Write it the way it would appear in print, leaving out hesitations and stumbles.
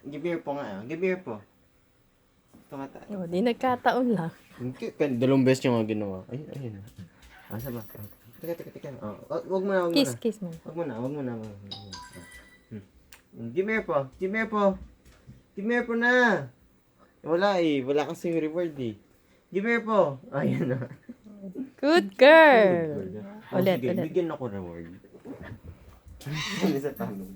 Give here po nga. Give here po. Ito nga tayo. O, di nagkataon lang. Dalawang beses niya nga ginawa. Ayun, ayun. Asa ba? Teka. Oh, wag mo na. Kiss mo. Wag mo na. Give here po. Give here po na. Wala eh. Wala kasing reward eh. Give here po. Ayun na. Good girl. Oh, Ulit. sige, bigyan ako reward. Ano sa tanong?